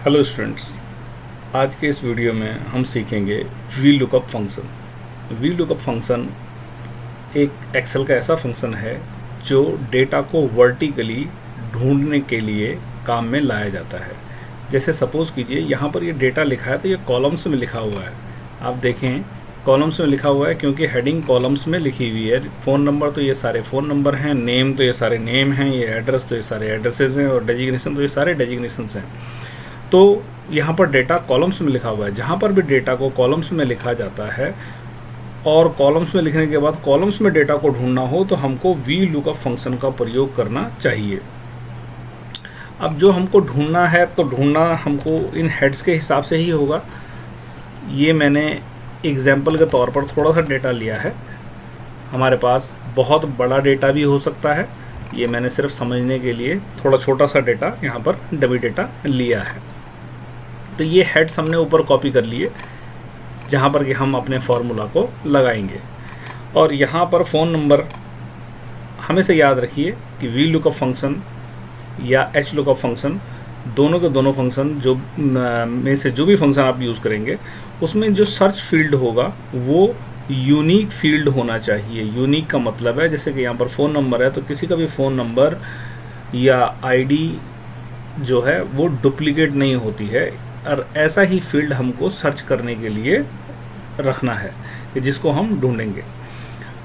Hello students, आज के इस वीडियो में हम सीखेंगे V lookup function. V lookup function एक एक्सेल का ऐसा फंक्शन है जो डेटा को वर्टिकली ढूंढने के लिए काम में लाया जाता है। जैसे सपोज़ कीजिए यहाँ पर ये डेटा लिखा है तो ये कॉलम्स में लिखा हुआ है। आप देखें कॉलम्स में लिखा हुआ है क्योंकि हेडिंग कॉलम्स में लिखी हुई है। फ़ोन नंबर तो ये सारे फ़ोन नंबर हैं, नेम तो ये सारे नेम हैं, ये एड्रेस तो ये सारे एड्रेसेस हैं और डेजिग्नेशन तो ये सारे डेजिग्नेशंस हैं। तो यहाँ पर डेटा कॉलम्स में लिखा हुआ है। जहाँ पर भी डेटा को कॉलम्स में लिखा जाता है और कॉलम्स में लिखने के बाद कॉलम्स में डेटा को ढूंढना हो तो हमको वी लुकअप फंक्शन का प्रयोग करना चाहिए। अब जो हमको ढूंढना है तो ढूंढना हमको इन हेड्स के हिसाब से ही होगा। ये मैंने एग्जाम्पल के तौर पर थोड़ा सा डेटा लिया है। हमारे पास बहुत बड़ा डेटा भी हो सकता है। ये मैंने सिर्फ समझने के लिए थोड़ा छोटा सा डेटा यहाँ पर डमी डेटा लिया है। तो ये हेड्स हमने ऊपर कॉपी कर लिए जहाँ पर कि हम अपने फॉर्मूला को लगाएंगे। और यहाँ पर फ़ोन नंबर हमेशा याद रखिए कि वी लुकअप फंक्शन या एच लुकअप फंक्शन दोनों के दोनों फंक्शन जो में से जो भी फंक्शन आप यूज़ करेंगे उसमें जो सर्च फील्ड होगा वो यूनिक फील्ड होना चाहिए। यूनिक का मतलब है जैसे कि यहाँ पर फ़ोन नंबर है तो किसी का भी फ़ोन नंबर या आईडी जो है वो डुप्लीकेट नहीं होती है। और ऐसा ही फील्ड हमको सर्च करने के लिए रखना है जिसको हम ढूंढेंगे।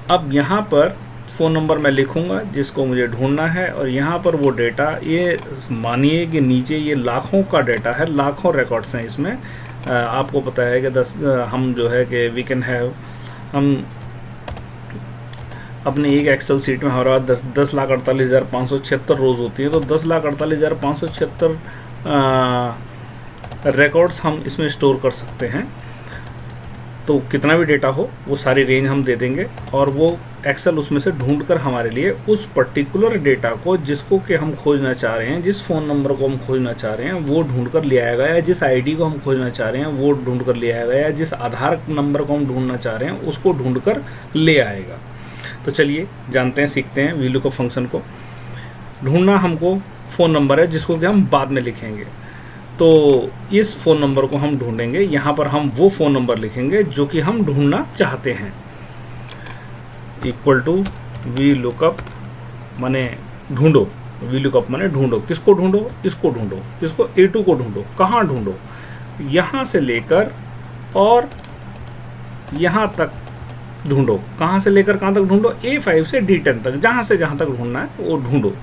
अब यहाँ पर फ़ोन नंबर मैं लिखूँगा जिसको मुझे ढूंढना है और यहाँ पर वो डेटा, ये मानिए कि नीचे ये लाखों का डेटा है, लाखों रिकॉर्ड्स हैं इसमें। आपको पता है कि हम जो है कि वी कैन हैव, हम अपने एक एक्सेल सीट में हमारे पास 10,48,576 रोज़ होती है तो 10,48,576 रिकॉर्ड्स हम इसमें स्टोर कर सकते हैं। तो कितना भी डेटा हो वो सारी रेंज हम दे देंगे और वो एक्सेल उसमें से ढूंढकर हमारे लिए उस पर्टिकुलर डेटा को जिसको कि हम खोजना चाह रहे हैं, जिस फ़ोन नंबर को हम खोजना चाह रहे हैं वो ढूंढ कर ले आएगा, या जिस आईडी को हम खोजना चाह रहे हैं वो ढूंढ कर ले आएगा, या जिस आधार नंबर को हम ढूंढना चाह रहे हैं उसको ढूंढ कर ले आएगा। तो चलिए जानते हैं, सीखते हैं वी लुकअप फंक्शन को। ढूंढना हमको फ़ोन नंबर है जिसको कि हम बाद में लिखेंगे। तो इस फ़ोन नंबर को हम ढूंढेंगे। यहाँ पर हम वो फ़ोन नंबर लिखेंगे जो कि हम ढूंढना चाहते हैं। इक्वल टू वी लुकअप माने ढूंढो, वी लुकअप माने ढूंढो। किसको ढूंढो? इसको ढूंढो। किसको? A2 को ढूंढो। कहाँ ढूंढो? यहाँ से लेकर और यहाँ तक ढूंढो। कहाँ से लेकर कहाँ तक ढूंढो? A5 से D10 तक, जहाँ तक ढूंढना है वो ढूंढो।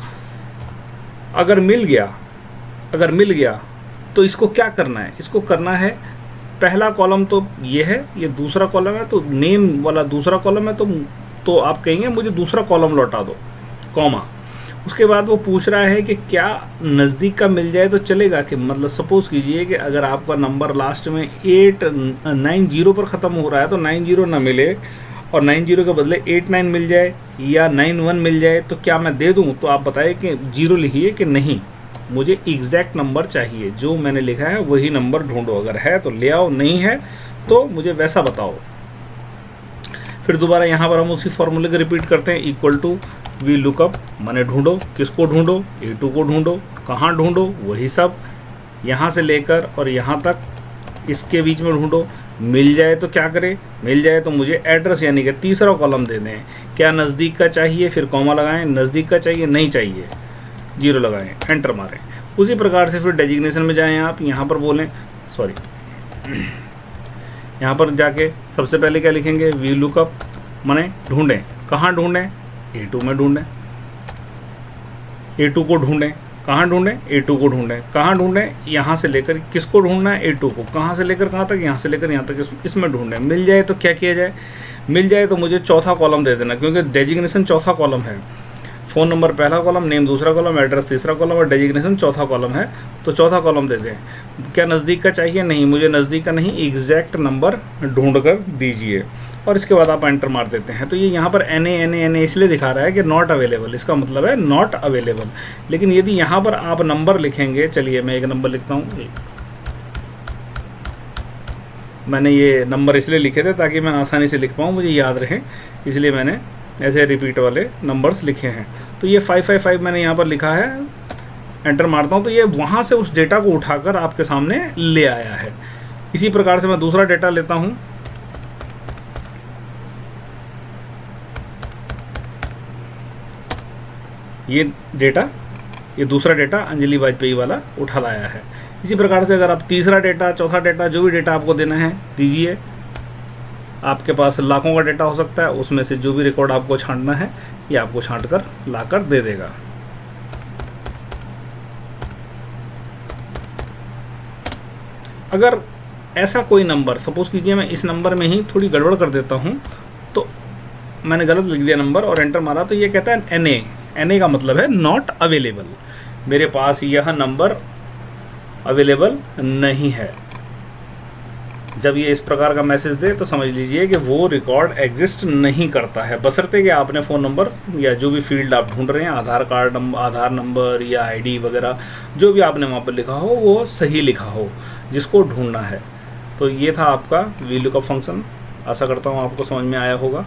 अगर मिल गया तो इसको क्या करना है? इसको करना है, पहला कॉलम तो ये है, ये दूसरा कॉलम है, तो नेम वाला दूसरा कॉलम है तो आप कहेंगे मुझे दूसरा कॉलम लौटा दो, कॉमा। उसके बाद वो पूछ रहा है कि क्या नज़दीक का मिल जाए तो चलेगा कि, मतलब सपोज़ कीजिए कि अगर आपका नंबर लास्ट में 890 पर ख़त्म हो रहा है तो 90 ना मिले और 90 के बदले 89 मिल जाए या 91 मिल जाए तो क्या मैं दे दूँ? तो आप बताइए कि 0 लिखिए कि नहीं, मुझे एग्जैक्ट नंबर चाहिए, जो मैंने लिखा है वही नंबर ढूंढो। अगर है तो ले आओ, नहीं है तो मुझे वैसा बताओ। फिर दोबारा यहाँ पर हम उसी फॉर्मूले को रिपीट करते हैं। इक्वल टू वी लुकअप माने ढूंढो। किसको ढूंढो? A2 को ढूंढो। कहाँ ढूंढो? वही सब, यहाँ से लेकर और यहाँ तक, इसके बीच में ढूंढो। मिल जाए तो क्या करें? मिल जाए तो मुझे एड्रेस यानी कि तीसरा कॉलम दे दें। क्या नज़दीक का चाहिए? फिर कॉमा लगाएं। नज़दीक का चाहिए? नहीं चाहिए, 0 लगाएं, एंटर मारें। उसी प्रकार से फिर डेजिग्नेशन में जाएं आप, यहाँ पर बोलें यहाँ पर जाके सबसे पहले क्या लिखेंगे? वी लुकअप माने ढूंढें। कहाँ ढूंढें? A2 में ढूंढें। A2 को ढूंढें। कहाँ ढूंढें? A2 को ढूंढें। कहाँ ढूंढें? यहाँ से लेकर, किसको ढूंढना है? A2 को। कहाँ से लेकर कहाँ तक? यहाँ से लेकर यहाँ तक, इसमें ढूंढें। मिल जाए तो क्या किया जाए? मिल जाए तो मुझे चौथा कॉलम दे देना, क्योंकि डेजिग्नेशन चौथा कॉलम है। फ़ोन नंबर पहला कॉलम, नेम दूसरा कॉलम, एड्रेस तीसरा कॉलम और डेजिग्नेशन चौथा कॉलम है, तो चौथा कॉलम दे दें। क्या नज़दीक का चाहिए? नहीं, मुझे नज़दीक का नहीं, एग्जैक्ट नंबर ढूंढ कर दीजिए। और इसके बाद आप एंटर मार देते हैं। तो ये यहाँ पर NA इसलिए दिखा रहा है कि नॉट अवेलेबल, इसका मतलब है नॉट अवेलेबल। लेकिन यदि यहाँ पर आप नंबर लिखेंगे, चलिए मैं एक नंबर लिखता हूँ। मैंने ये नंबर इसलिए लिखे थे ताकि मैं आसानी से लिख पाऊँ, मुझे याद रहे, इसलिए मैंने ऐसे रिपीट वाले नंबर्स लिखे हैं। तो ये 555 मैंने यहाँ पर लिखा है, एंटर मारता हूँ तो ये वहाँ से उस डेटा को उठाकर आपके सामने ले आया है। इसी प्रकार से मैं दूसरा डेटा लेता हूँ, ये दूसरा डेटा अंजलि वाजपेयी वाला उठा लाया है। इसी प्रकार से अगर आप तीसरा डेटा, चौथा डेटा, जो भी डेटा आपको देना है दीजिए। आपके पास लाखों का डेटा हो सकता है, उसमें से जो भी रिकॉर्ड आपको छांटना है ये आपको छांट कर ला कर दे देगा। अगर ऐसा कोई नंबर, सपोज कीजिए मैं इस नंबर में ही थोड़ी गड़बड़ कर देता हूँ, तो मैंने गलत लिख दिया नंबर और एंटर मारा, तो ये कहता है NA। NA का मतलब है नॉट अवेलेबल, मेरे पास यह नंबर अवेलेबल नहीं है। जब ये इस प्रकार का मैसेज दे तो समझ लीजिए कि वो रिकॉर्ड एग्जिस्ट नहीं करता है, बशर्ते कि आपने फ़ोन नंबर या जो भी फील्ड आप ढूंढ रहे हैं, आधार नंबर या ID वगैरह जो भी आपने वहाँ पर लिखा हो वो सही लिखा हो जिसको ढूंढना है। तो ये था आपका VLOOKUP फंक्शन। आशा करता हूँ आपको समझ में आया होगा।